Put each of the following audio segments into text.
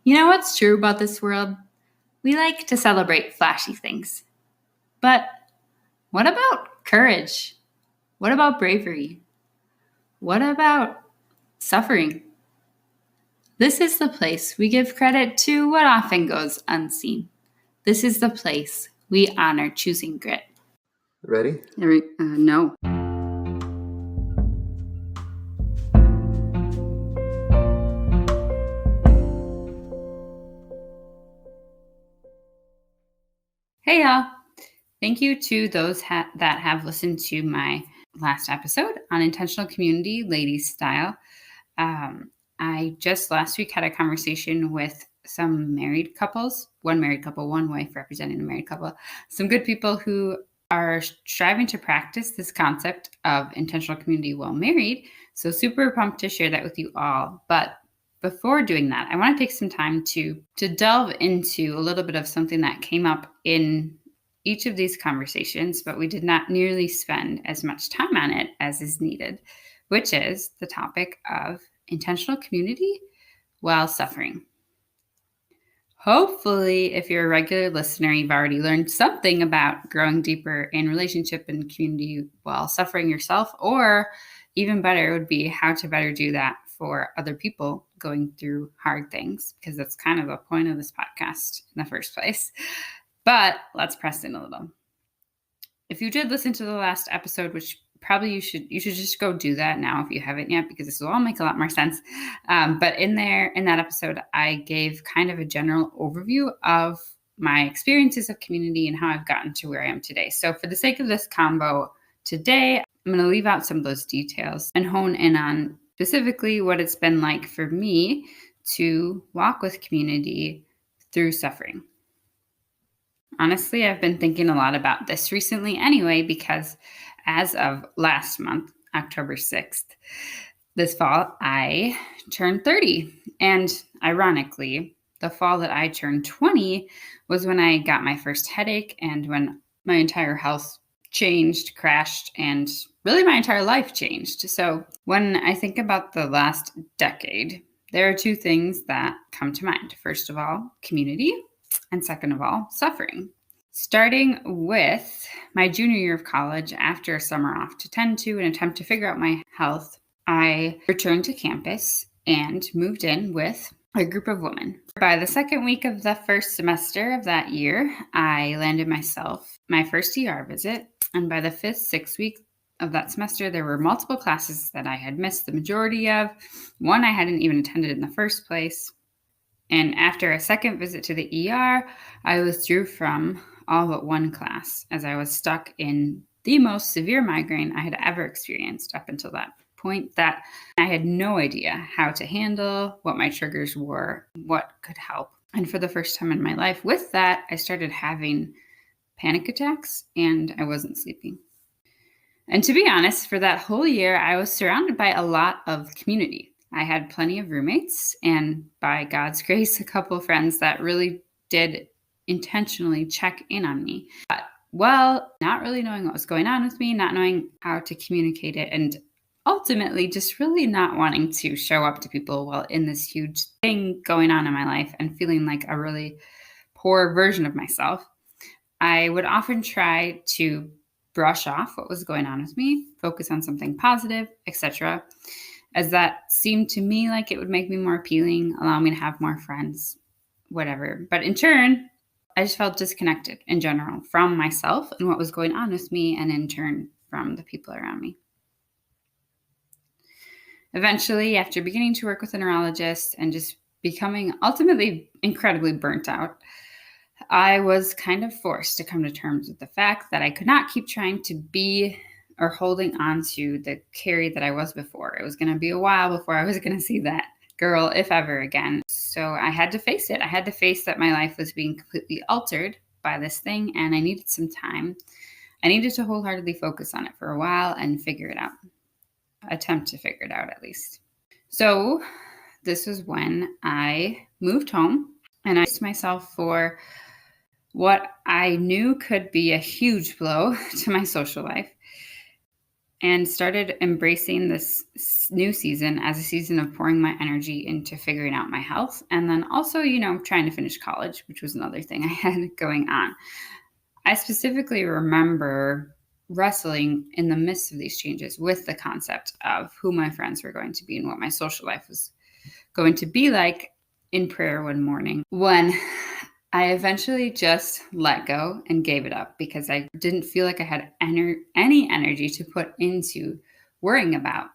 You know what's true about this world? We like to celebrate flashy things. But what about courage? What about bravery? What about suffering? This is the place we give credit to what often goes unseen. This is the place we honor choosing grit. Ready? No. Hey y'all. Thank you to those that have listened to my last episode on intentional community, ladies style. I just last week had a conversation with some married couples, one married couple, one wife representing a married couple, some good people who are striving to practice this concept of intentional community while married. So super pumped to share that with you all. But before doing that, I want to take some time to delve into a little bit of something that came up in each of these conversations, but we did not nearly spend as much time on it as is needed, which is the topic of intentional community while suffering. Hopefully, if you're a regular listener, you've already learned something about growing deeper in relationship and community while suffering yourself, or even better would be how to better do that for other people going through hard things, because that's kind of the point of this podcast in the first place. But let's press in a little. If you did listen to the last episode, which probably you should just go do that now if you haven't yet, because this will all make a lot more sense. But in that episode, I gave kind of a general overview of my experiences of community and how I've gotten to where I am today. So for the sake of this combo today, I'm going to leave out some of those details and hone in on specifically what it's been like for me to walk with community through suffering. Honestly, I've been thinking a lot about this recently anyway, because as of last month, October 6th, this fall, I turned 30. And ironically, the fall that I turned 20 was when I got my first headache and when my entire health changed, crashed, and really my entire life changed. So when I think about the last decade, there are two things that come to mind. First of all, community. And second of all, suffering. Starting with my junior year of college, after a summer off to tend to and attempt to figure out my health, I returned to campus and moved in with a group of women. By the second week of the first semester of that year, I landed myself my first ER visit. And by the fifth, sixth week of that semester, there were multiple classes that I had missed the majority of. One I hadn't even attended in the first place. And after a second visit to the ER, I withdrew from all but one class as I was stuck in the most severe migraine I had ever experienced up until that point, that I had no idea how to handle, what my triggers were, what could help. And for the first time in my life with that, I started having panic attacks and I wasn't sleeping. And to be honest, for that whole year, I was surrounded by a lot of community. I had plenty of roommates and by God's grace, a couple of friends that really did intentionally check in on me. But not really knowing what was going on with me, not knowing how to communicate it, and ultimately just really not wanting to show up to people while in this huge thing going on in my life and feeling like a really poor version of myself, I would often try to brush off what was going on with me, focus on something positive, etc., as that seemed to me like it would make me more appealing, allow me to have more friends, whatever. But in turn, I just felt disconnected in general from myself and what was going on with me, and in turn from the people around me. Eventually, after beginning to work with a neurologist and just becoming ultimately incredibly burnt out, I was kind of forced to come to terms with the fact that I could not keep trying to be or holding on to the Carrie that I was before. It was going to be a while before I was going to see that girl, if ever again. So I had to face it. I had to face that my life was being completely altered by this thing, and I needed some time. I needed to wholeheartedly focus on it for a while and figure it out. Attempt to figure it out, at least. So this was when I moved home, and I braced myself for what I knew could be a huge blow to my social life. and started embracing this new season as a season of pouring my energy into figuring out my health. And then also, trying to finish college, which was another thing I had going on. I specifically remember wrestling in the midst of these changes with the concept of who my friends were going to be and what my social life was going to be like in prayer one morning when I eventually just let go and gave it up because I didn't feel like I had any energy to put into worrying about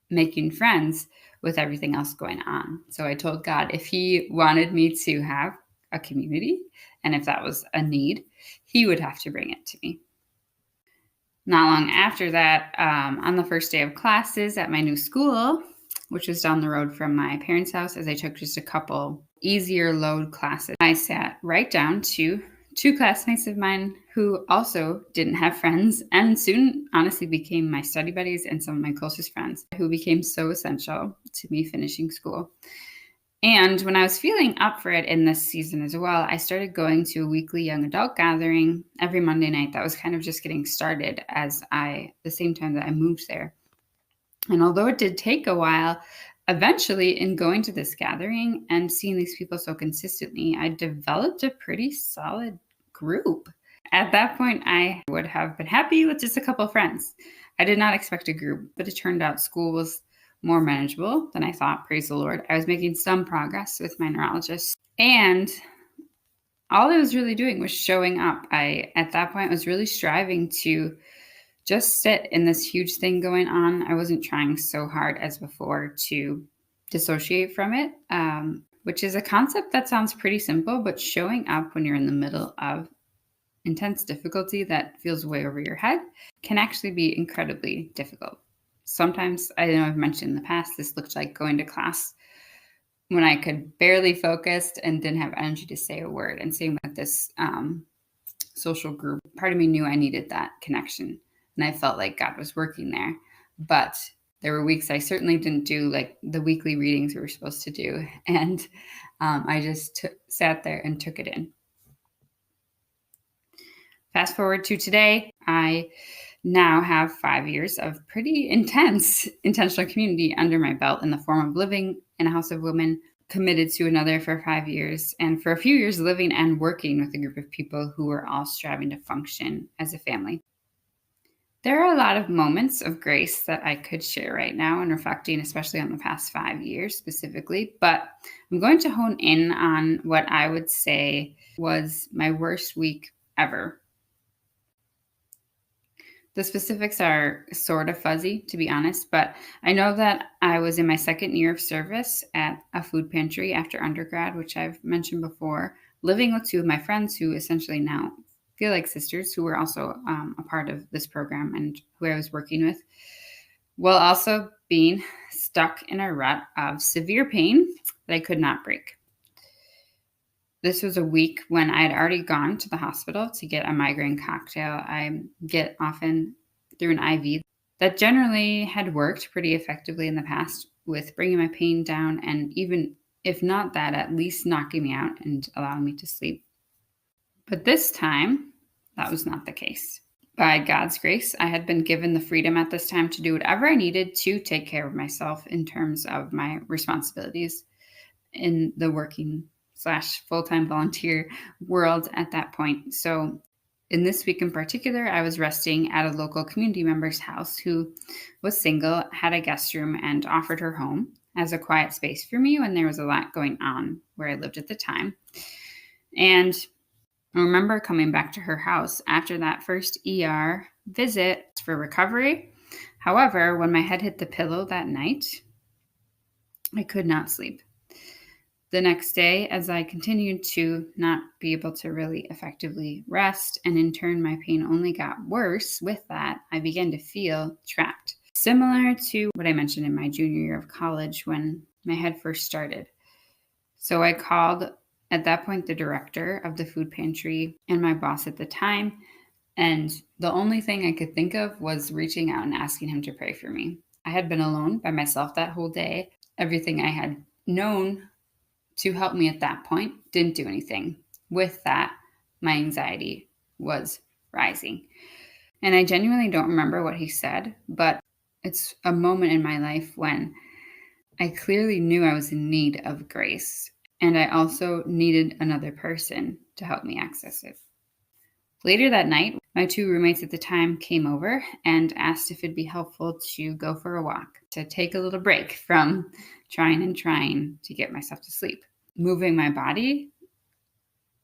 making friends with everything else going on. So I told God if He wanted me to have a community and if that was a need, He would have to bring it to me. Not long after that, on the first day of classes at my new school, which was down the road from my parents' house, as I took just a couple easier load classes, I sat right down to two classmates of mine who also didn't have friends and soon honestly became my study buddies and some of my closest friends who became so essential to me finishing school. And when I was feeling up for it in this season as well, I started going to a weekly young adult gathering every Monday night that was kind of just getting started the same time that I moved there. And although it did take a while, eventually in going to this gathering and seeing these people so consistently, I developed a pretty solid group. At that point, I would have been happy with just a couple of friends. I did not expect a group, but it turned out school was more manageable than I thought, praise the Lord. I was making some progress with my neurologist. And all I was really doing was showing up. I, at that point, was really striving to just sit in this huge thing going on. I wasn't trying so hard as before to dissociate from it, which is a concept that sounds pretty simple, but showing up when you're in the middle of intense difficulty that feels way over your head can actually be incredibly difficult. Sometimes, I know I've mentioned in the past, this looked like going to class when I could barely focus and didn't have energy to say a word. And same with this social group. Part of me knew I needed that connection. And I felt like God was working there. But there were weeks I certainly didn't do like the weekly readings we were supposed to do. And I just sat there and took it in. Fast forward to today, I now have 5 years of pretty intense intentional community under my belt in the form of living in a house of women, committed to another for 5 years, and for a few years living and working with a group of people who were all striving to function as a family. There are a lot of moments of grace that I could share right now and reflecting, especially on the past 5 years specifically, but I'm going to hone in on what I would say was my worst week ever. The specifics are sort of fuzzy, to be honest, but I know that I was in my second year of service at a food pantry after undergrad, which I've mentioned before, living with two of my friends who essentially now feel like sisters, who were also a part of this program and who I was working with, while also being stuck in a rut of severe pain that I could not break. This was a week when I had already gone to the hospital to get a migraine cocktail I get often through an IV that generally had worked pretty effectively in the past with bringing my pain down and even if not that, at least knocking me out and allowing me to sleep. But this time, that was not the case. By God's grace, I had been given the freedom at this time to do whatever I needed to take care of myself in terms of my responsibilities in the working / full-time volunteer world at that point. So in this week in particular, I was resting at a local community member's house who was single, had a guest room, and offered her home as a quiet space for me when there was a lot going on where I lived at the time. And I remember coming back to her house after that first ER visit for recovery. However, when my head hit the pillow that night, I could not sleep. The next day, as I continued to not be able to really effectively rest, and in turn my pain only got worse with that, I began to feel trapped. Similar to what I mentioned in my junior year of college when my head first started. So I called, at that point, the director of the food pantry and my boss at the time, and the only thing I could think of was reaching out and asking him to pray for me. I had been alone by myself that whole day. Everything I had known to help me at that point didn't do anything. With that, my anxiety was rising. And I genuinely don't remember what he said, but it's a moment in my life when I clearly knew I was in need of grace, and I also needed another person to help me access it. Later that night, my 2 roommates at the time came over and asked if it'd be helpful to go for a walk, to take a little break from trying to get myself to sleep. Moving my body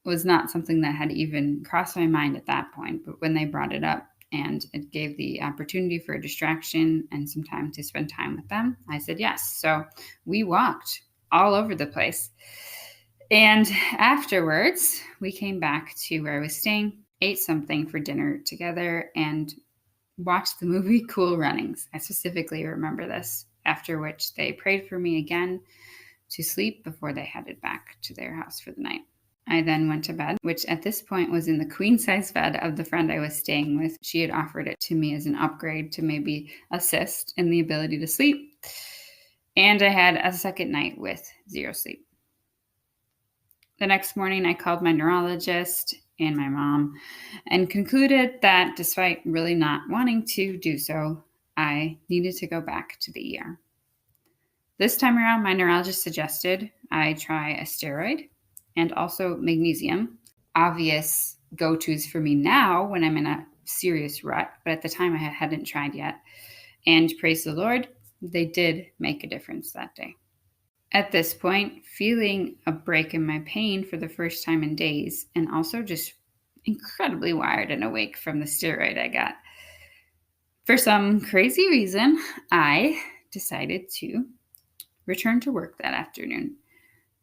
was not something that had even crossed my mind at that point, but when they brought it up and it gave the opportunity for a distraction and some time to spend time with them, I said yes. So we walked all over the place. And afterwards, we came back to where I was staying, ate something for dinner together, and watched the movie Cool Runnings. I specifically remember this, after which they prayed for me again to sleep before they headed back to their house for the night. I then went to bed, which at this point was in the queen-size bed of the friend I was staying with. She had offered it to me as an upgrade to maybe assist in the ability to sleep. And I had a second night with 0 sleep. The next morning, I called my neurologist and my mom and concluded that despite really not wanting to do so, I needed to go back to the ER. This time around, my neurologist suggested I try a steroid and also magnesium. Obvious go-tos for me now when I'm in a serious rut, but at the time I hadn't tried yet. And praise the Lord, they did make a difference that day. At this point, feeling a break in my pain for the first time in days, and also just incredibly wired and awake from the steroid I got. For some crazy reason, I decided to return to work that afternoon.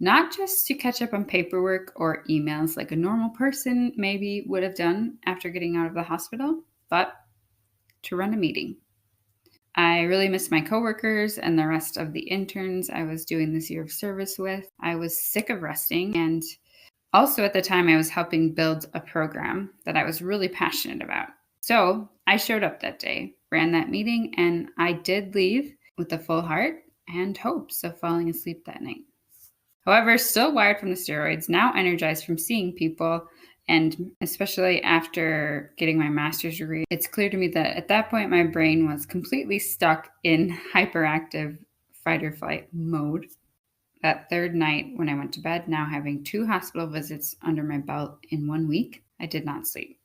Not just to catch up on paperwork or emails like a normal person maybe would have done after getting out of the hospital, but to run a meeting. I really missed my coworkers and the rest of the interns I was doing this year of service with. I was sick of resting, and also at the time I was helping build a program that I was really passionate about. So I showed up that day, ran that meeting, and I did leave with a full heart and hopes of falling asleep that night. However, still wired from the steroids, now energized from seeing people, and especially after getting my master's degree, it's clear to me that at that point my brain was completely stuck in hyperactive fight or flight mode. That third night when I went to bed, now having 2 hospital visits under my belt in 1 week, I did not sleep.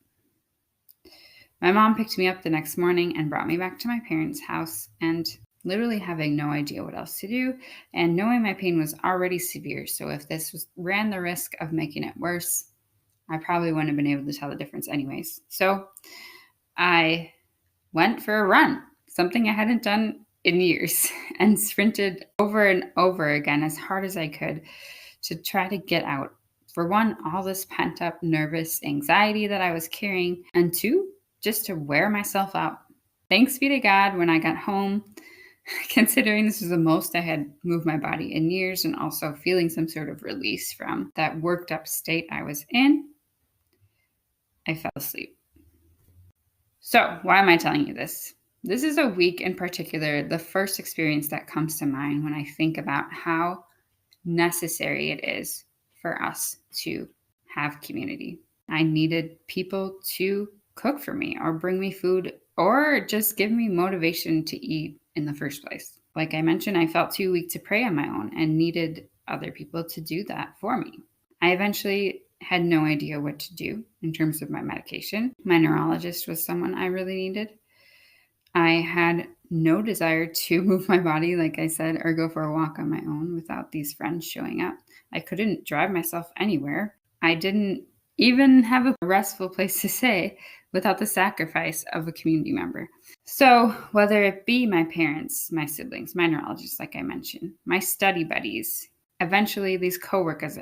My mom picked me up the next morning and brought me back to my parents' house, and literally having no idea what else to do, and knowing my pain was already severe, so if this ran the risk of making it worse, I probably wouldn't have been able to tell the difference anyways. So I went for a run, something I hadn't done in years, and sprinted over and over again as hard as I could to try to get out. For one, all this pent-up nervous anxiety that I was carrying, and 2, just to wear myself out. Thanks be to God, when I got home, considering this was the most I had moved my body in years, and also feeling some sort of release from that worked up state I was in, I fell asleep. So why am I telling you this? This is a week in particular, the first experience that comes to mind when I think about how necessary it is for us to have community. I needed people to cook for me or bring me food or just give me motivation to eat in the first place. Like I mentioned, I felt too weak to pray on my own and needed other people to do that for me. I eventually had no idea what to do in terms of my medication. My neurologist was someone I really needed. I had no desire to move my body, like I said, or go for a walk on my own without these friends showing up. I couldn't drive myself anywhere. I didn't even have a restful place to stay without the sacrifice of a community member. So whether it be my parents, my siblings, my neurologist, like I mentioned, my study buddies, eventually these coworkers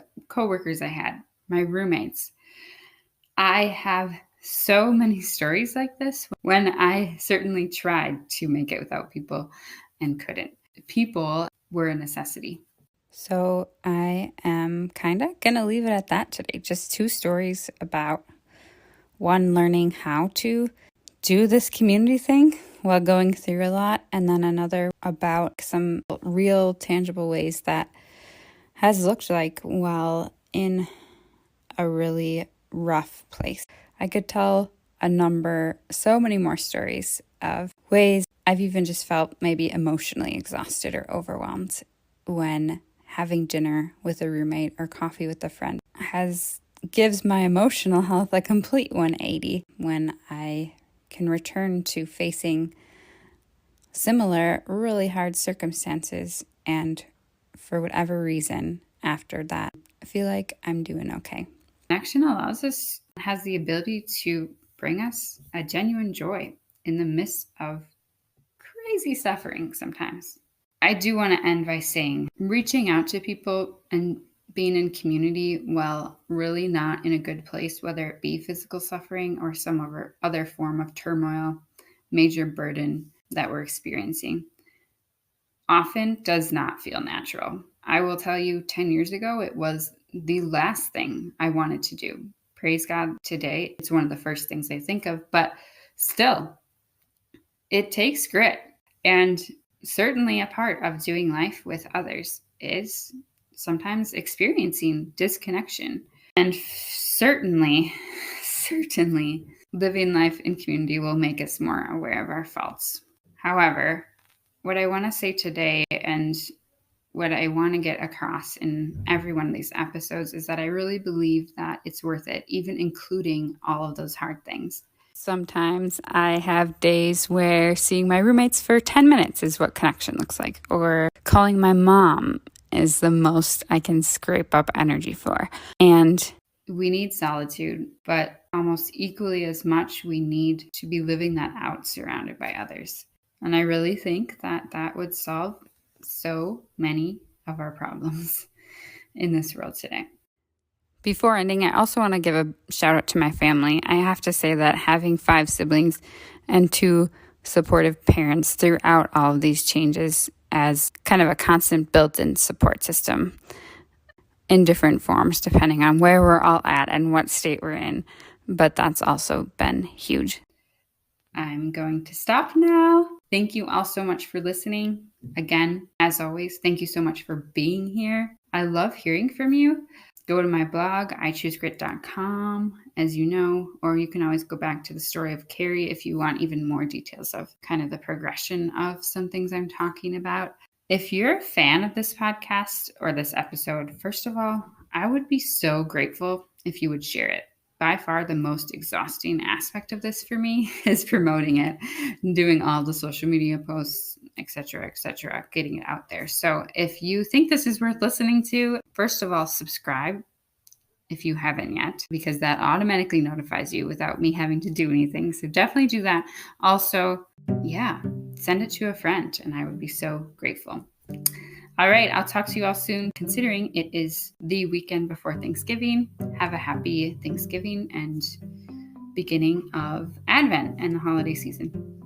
I had, my roommates, I have so many stories like this when I certainly tried to make it without people and couldn't. People were a necessity. So I am kind of going to leave it at that today. Just 2 stories about one, learning how to do this community thing while going through a lot, and then another about some real tangible ways that has looked like while in a really rough place. I could tell so many more stories of ways I've even just felt maybe emotionally exhausted or overwhelmed when having dinner with a roommate or coffee with a friend gives my emotional health a complete 180 when I can return to facing similar, really hard circumstances. And for whatever reason, after that, I feel like I'm doing okay. Connection has the ability to bring us a genuine joy in the midst of crazy suffering sometimes. I do want to end by saying reaching out to people and being in community while really not in a good place, whether it be physical suffering or some other form of turmoil, major burden that we're experiencing, often does not feel natural. I will tell you, 10 years ago, it was the last thing I wanted to do. Praise God, today, it's one of the first things I think of, but still, it takes grit. And certainly a part of doing life with others is sometimes experiencing disconnection. And certainly living life in community will make us more aware of our faults. However, what I want to say today and what I want to get across in every one of these episodes is that I really believe that it's worth it, even including all of those hard things. Sometimes I have days where seeing my roommates for 10 minutes is what connection looks like, or calling my mom is the most I can scrape up energy for. And we need solitude, but almost equally as much, we need to be living that out surrounded by others. And I really think that that would solve so many of our problems in this world today. Before ending, I also want to give a shout out to my family. I have to say that having 5 siblings and 2 supportive parents throughout all of these changes as kind of a constant built-in support system in different forms, depending on where we're all at and what state we're in. But that's also been huge. I'm going to stop now. Thank you all so much for listening. Again, as always, thank you so much for being here. I love hearing from you. Go to my blog, ichoosegrit.com, as you know, or you can always go back to the story of Carrie if you want even more details of kind of the progression of some things I'm talking about. If you're a fan of this podcast or this episode, first of all, I would be so grateful if you would share it. By far the most exhausting aspect of this for me is promoting it, doing all the social media posts, etc., getting it out there. So if you think this is worth listening to, first of all, subscribe if you haven't yet, because that automatically notifies you without me having to do anything. So definitely do that. Also, send it to a friend and I would be so grateful. All right, I'll talk to you all soon. Considering it is the weekend before Thanksgiving, have a happy Thanksgiving and beginning of Advent and the holiday season.